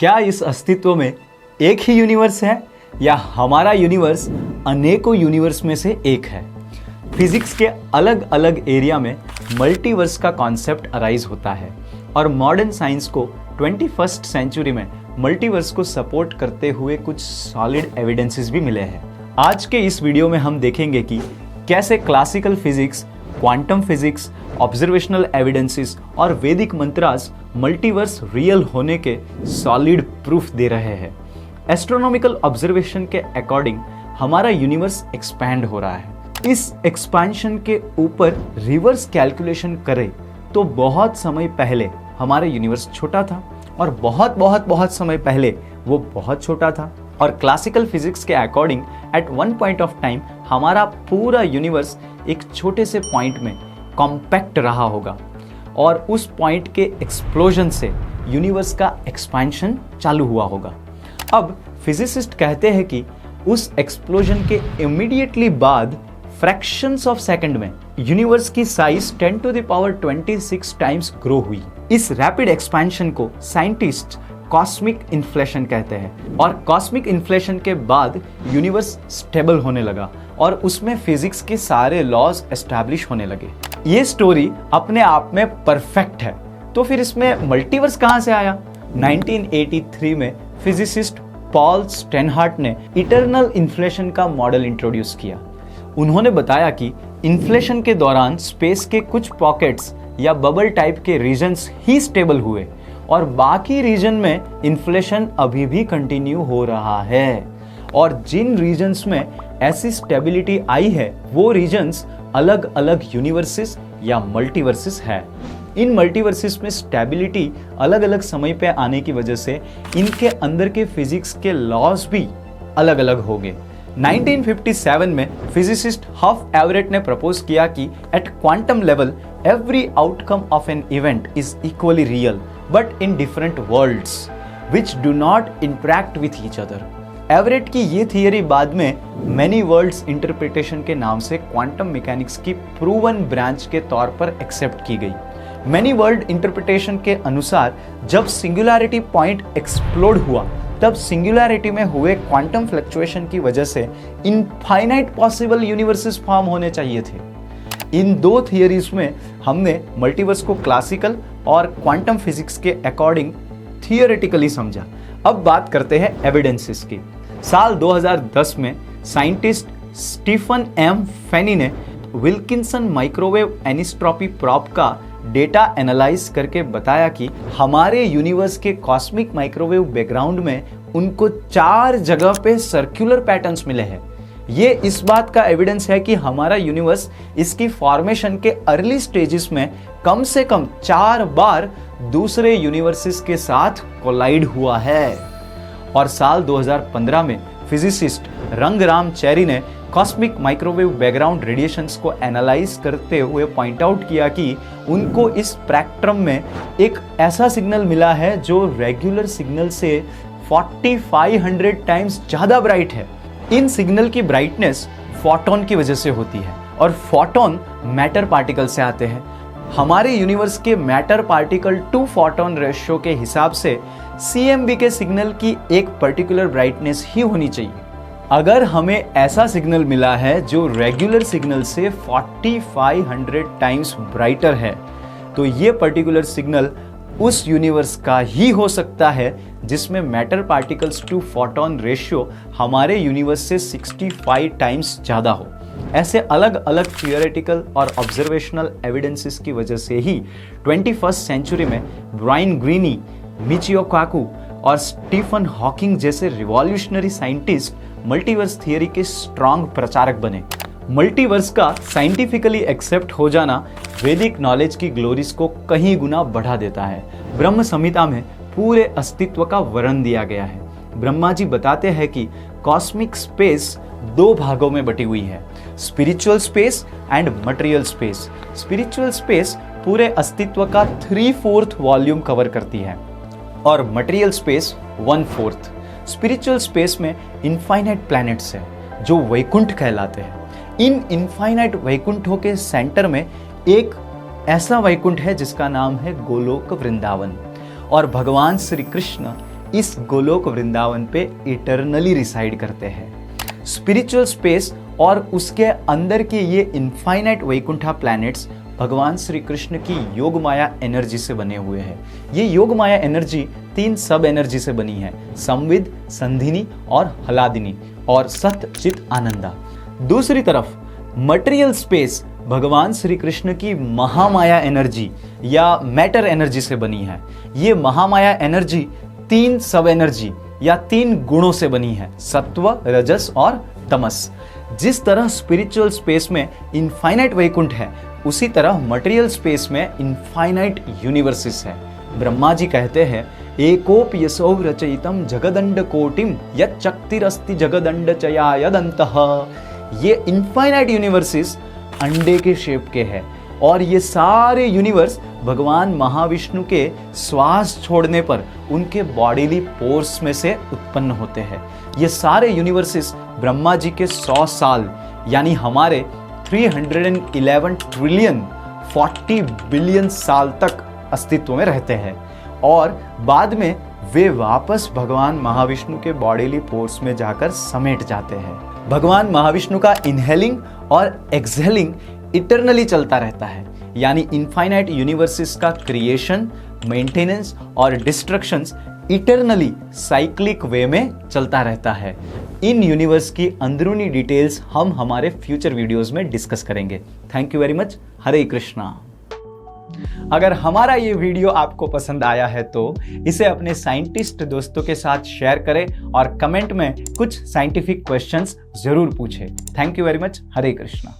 क्या इस अस्तित्व में एक ही यूनिवर्स है या हमारा यूनिवर्स अनेकों यूनिवर्स में से एक है? फिजिक्स के अलग अलग एरिया में मल्टीवर्स का कॉन्सेप्ट अराइज होता है और मॉडर्न साइंस को 21st सेंचुरी में मल्टीवर्स को सपोर्ट करते हुए कुछ सॉलिड एविडेंसेस भी मिले हैं। आज के इस वीडियो में हम देखेंगे कि कैसे classical physics, quantum physics, observational evidences और वैदिक मंत्रास मल्टीवर्स रियल होने के सॉलिड प्रूफ दे रहे हैं। एस्ट्रोनॉमिकल ऑब्जर्वेशन के अकॉर्डिंग हमारा यूनिवर्स एक्सपैंड हो रहा है। इस एक्सपेंशन के ऊपर रिवर्स कैलकुलेशन करें तो बहुत समय पहले हमारा यूनिवर्स छोटा था और बहुत समय पहले वो बहुत छोटा था। और क्लासिकल फिजिक्स के according eight one point of time हमारा पूरा यूनिवर्स एक छोटे से पॉइंट में कॉम्पैक्ट रहा होगा और उस पॉइंट के एक्सप्लोजन से यूनिवर्स का एक्सपेंशन चालू हुआ होगा। अब फिजिसिस्ट कहते हैं कि उस एक्सप्लोजन के इमीडिएटली बाद फ्रैक्शंस ऑफ सेकंड में यूनिवर्स की size 10 to the power 26 times grow हुई। इस रैपिड एक्सपेंशन को साइंटिस्ट कॉस्मिक इन्फ्लेशन कहते हैं और कॉस्मिक इन्फ्लेशन के बाद यूनिवर्स स्टेबल होने लगा और उसमें फिजिक्स के सारे लॉज एस्टैब्लिश होने लगे। ये स्टोरी अपने आप में परफेक्ट है, तो फिर इसमें मल्टीवर्स कहां से आया? 1983 में फिजिसिस्ट पॉल स्टेनहार्ट ने इटर्नल इन्फ्लेशन का मॉडल इंट्रोड्यूस किया। उन्होंने बताया कि इन्फ्लेशन के दौरान स्पेस के कुछ पॉकेट्स या बबल टाइप के रीजन्स ही स्टेबल हुए और बाकी रीजन में इन्फ्लेशन अभी भी कंटिन्यू हो रहा है। और जिन रीजन्स में ऐसी स्टेबिलिटी आई है वो रीजन्स अलग अलग यूनिवर्सेस या मल्टीवर्सेस है। इन मल्टीवर्सेस में स्टेबिलिटी अलग अलग समय पे आने की वजह से इनके अंदर के फिजिक्स के लॉज भी अलग अलग हो गए। 1957 में फिजिसिस्ट हफ एवरेट ने प्रपोज किया कि at quantum level every outcome of an event is equally real but in different worlds which do not interact with each other. Everett की ये थियरी बाद में मैनी वर्ल्ड्स इंटरप्रिटेशन के नाम से क्वांटम मैकेनिक्स की प्रूवन ब्रांच के तौर पर एक्सेप्ट की गई। मैनी वर्ल्ड इंटरप्रिटेशन के अनुसार जब सिंगुलैरिटी पॉइंट एक्सप्लोड हुआ तब सिंगुलैरिटी में हुए क्वांटम फ्लक्चुएशन की वजह से इनफाइनाइट पॉसिबल यूनिवर्सेस फॉर्म होने चाहिए थे। इन दो थियरीज में हमने मल्टीवर्स को क्लासिकल और क्वांटम फिजिक्स के अकॉर्डिंग थियोरेटिकली समझा। अब बात करते हैं एविडेंसेस की। साल 2010 में साइंटिस्ट स्टीफन एम फेनी ने विल्किंसन माइक्रोवेव एनिस्ट्रॉपी प्रॉब का डेटा एनालाइज करके बताया कि हमारे यूनिवर्स के कॉस्मिक माइक्रोवेव बैकग्राउंड में उनको 4 जगह पे सर्कुलर पैटर्न्स मिले हैं। ये इस बात का एविडेंस है कि हमारा यूनिवर्स इसकी फॉर्मेशन के अर्ली स्टेजेस में कम से कम 4 बार दूसरे यूनिवर्सेस के साथ कोलाइड हुआ है। और साल 2015 में फिजिसिस्ट रंगराम चेरी ने कॉस्मिक माइक्रोवेव बैकग्राउंड रेडिएशंस को एनालाइज करते हुए पॉइंट आउट किया कि उनको इस स्पेक्ट्रम में एक ऐसा सिग्नल मिला है जो रेगुलर सिग्नल से 4500 टाइम्स ज्यादा ब्राइट है। इन सिग्नल की ब्राइटनेस फोटोन की वजह से होती है और फोटोन मैटर पार्टिकल से आते हैं। हमारे यूनिवर्स के matter particle to photon ratio के हिसाब से CMB के सिग्नल की एक पर्टिकुलर ब्राइटनेस ही होनी चाहिए। अगर हमें ऐसा सिग्नल मिला है जो रेगुलर सिग्नल से 4500 टाइम्स ब्राइटर है तो ये पर्टिकुलर सिग्नल उस यूनिवर्स का ही हो सकता है जिसमें matter particles to photon ratio हमारे यूनिवर्स से 65 टाइम्स ज़्यादा हो। ऐसे अलग अलग थियोरेटिकल और ऑब्जर्वेशनल एविडेंसेस की वजह से ही 21st सेंचुरी में ब्रायन ग्रीनी, मिचियो काकू और स्टीफन हॉकिंग जैसे रिवॉल्यूशनरी साइंटिस्ट मल्टीवर्स थियरी के स्ट्रॉन्ग प्रचारक बने। मल्टीवर्स का साइंटिफिकली एक्सेप्ट हो जाना वैदिक नॉलेज की ग्लोरीज को कहीं गुना बढ़ा देता है। ब्रह्म संहिता में पूरे अस्तित्व का वर्णन दिया गया है। ब्रह्मा जी बताते हैं कि कॉस्मिक स्पेस 2 भागों में बटी हुई है, spiritual space and material space. Spiritual space पूरे अस्तित्व का 3/4 वॉल्यूम कवर करती है और मटेरियल स्पेस 1/4। स्पिरिचुअल स्पेस में इनफाइनाइट प्लैनेट्स हैं जो वैकुंठ कहलाते हैं। इन इनफाइनाइट वैकुंठों के सेंटर में एक ऐसा वैकुंठ है जिसका नाम है गोलोक वृंदावन और भगवान श्री कृष्ण इस गोलोक वृंदावन पे इटरनली रिसाइड करते हैं। स्पिरिचुअल स्पेस और उसके अंदर के ये इनफाइनाइट वैकुंठा प्लैनेट्स भगवान श्री कृष्ण की योग माया एनर्जी से बने हुए हैं। ये योग माया एनर्जी 3 सब एनर्जी से बनी है, संविद, संधिनी और हलादिनी और सत चित आनंदा। दूसरी तरफ मटेरियल स्पेस भगवान श्री कृष्ण की महामाया एनर्जी या मैटर एनर्जी से बनी है। ये महामाया एनर्जी 3 सब एनर्जी या 3 गुणों से बनी है, सत्व, रजस और तमस। जिस तरह स्पिरिचुअल स्पेस में इनफाइनाइट वैकुंठ है, उसी तरह मटेरियल स्पेस में इनफाइनाइट यूनिवर्सेस है। ब्रह्मा जी कहते हैं, एकोप यसौ रचयितम जगदंड कोटिम यच्चक्तिरस्ति जगदंड चया यदंतः। ये इनफाइनाइट यूनिवर्सेस अंडे के शेप के हैं और ये सारे यूनिवर्स भगवान महाविष्णु के श्वास छोड़ने पर उनके बॉडीली पोर्स में से उत्पन्न होते हैं। ये सारे यूनिवर्सेस ब्रह्मा जी के 100 साल यानी हमारे 311 ट्रिलियन 40 बिलियन साल तक अस्तित्व में रहते हैं और बाद में वे वापस भगवान महाविष्णु के बॉडीली पोर्स में जाकर समेट जाते हैं। भगवान महाविष्णु का इनहेलिंग और एक्सहेलिंग इटरनली चलता रहता है, यानी इनफाइनाइट यूनिवर्सेस का क्रिएशन, मेंटेनेंस और डिस्ट्रक्शंस इटरनली साइक्लिक वे में चलता रहता है। इन यूनिवर्स की अंदरूनी डिटेल्स हम हमारे फ्यूचर वीडियोस में डिस्कस करेंगे। Thank you very much. Hare Krishna. अगर हमारा ये वीडियो आपको पसंद आया है तो इसे अपने साइंटिस्ट दोस्तों के साथ शेयर करें और कमेंट में कुछ साइंटिफिक क्वेश्चंस जरूर पूछें। Thank you very much. Hare Krishna.